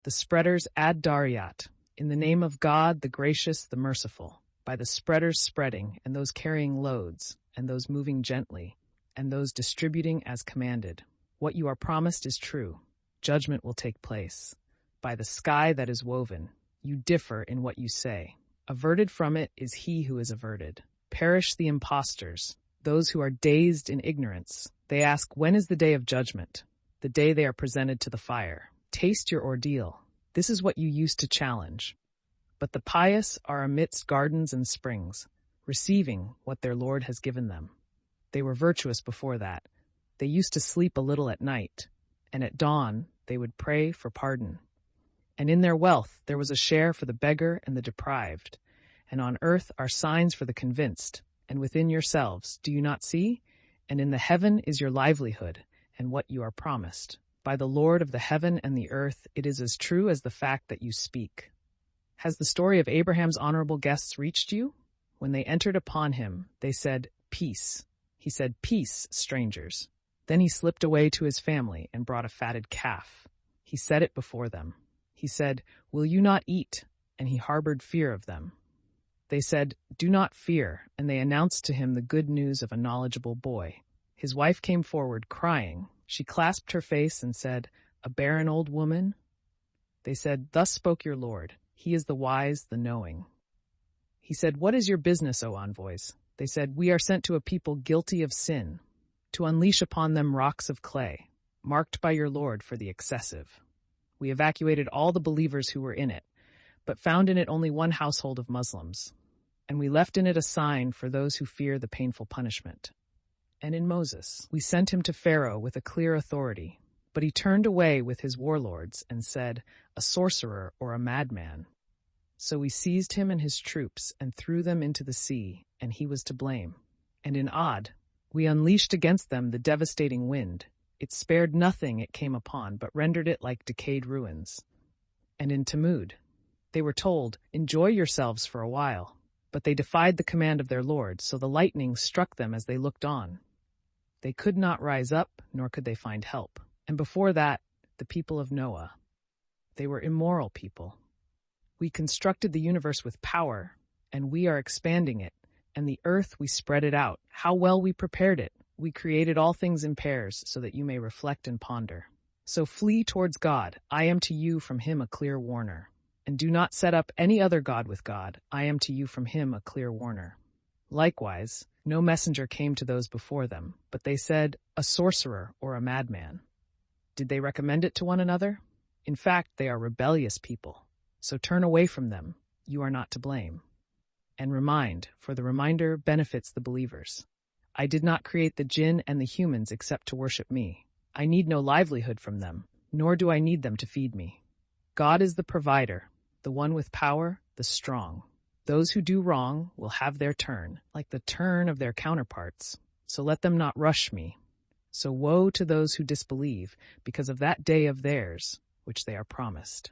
The spreaders adh-Dhariyat, in the name of God, the gracious, the merciful, by the spreaders spreading, and those carrying loads, and those moving gently, and those distributing as commanded. What you are promised is true. Judgment will take place. By the sky that is woven, you differ in what you say. Averted from it is he who is averted. Perish the impostors, those who are dazed in ignorance. They ask, when is the day of judgment? The day they are presented to the fire. Taste your ordeal. This is what you used to challenge. But the pious are amidst gardens and springs, receiving what their Lord has given them. They were virtuous before that. They used to sleep a little at night, and at dawn they would pray for pardon. And in their wealth there was a share for the beggar and the deprived, and on earth are signs for the convinced, and within yourselves, do you not see? And in the heaven is your livelihood, and what you are promised. By the Lord of the heaven and the earth, it is as true as the fact that you speak. Has the story of Abraham's honorable guests reached you? When they entered upon him, they said, peace. He said, peace, strangers. Then he slipped away to his family and brought a fatted calf. He set it before them. He said, will you not eat? And he harbored fear of them. They said, do not fear, and they announced to him the good news of a knowledgeable boy. His wife came forward, crying. She clasped her face and said, a barren old woman? They said, thus spoke your Lord. He is the wise, the knowing. He said, what is your business, O envoys? They said, we are sent to a people guilty of sin, to unleash upon them rocks of clay, marked by your Lord for the excessive. We evacuated all the believers who were in it, but found in it only one household of Muslims, and we left in it a sign for those who fear the painful punishment. And in Moses, we sent him to Pharaoh with a clear authority, but he turned away with his warlords and said, a sorcerer or a madman. So we seized him and his troops and threw them into the sea, and he was to blame. And in Ad, we unleashed against them the devastating wind. It spared nothing it came upon, but rendered it like decayed ruins. And in Tamud, they were told, enjoy yourselves for a while. But they defied the command of their Lord, so the lightning struck them as they looked on. They could not rise up, nor could they find help. And before that, the people of Noah. They were immoral people. We constructed the universe with power, and we are expanding it. And the earth, we spread it out. How well we prepared it. We created all things in pairs, so that you may reflect and ponder. So flee towards God. I am to you from him a clear warner. And do not set up any other god with God. I am to you from him a clear warner. Likewise, no messenger came to those before them, but they said, a sorcerer or a madman. Did they recommend it to one another? In fact, they are rebellious people. So turn away from them. You are not to blame. And remind, for the reminder benefits the believers. I did not create the jinn and the humans except to worship me. I need no livelihood from them, nor do I need them to feed me. God is the provider, the one with power, the strong. Those who do wrong will have their turn, like the turn of their counterparts. So let them not rush me. So woe to those who disbelieve, because of that day of theirs, which they are promised.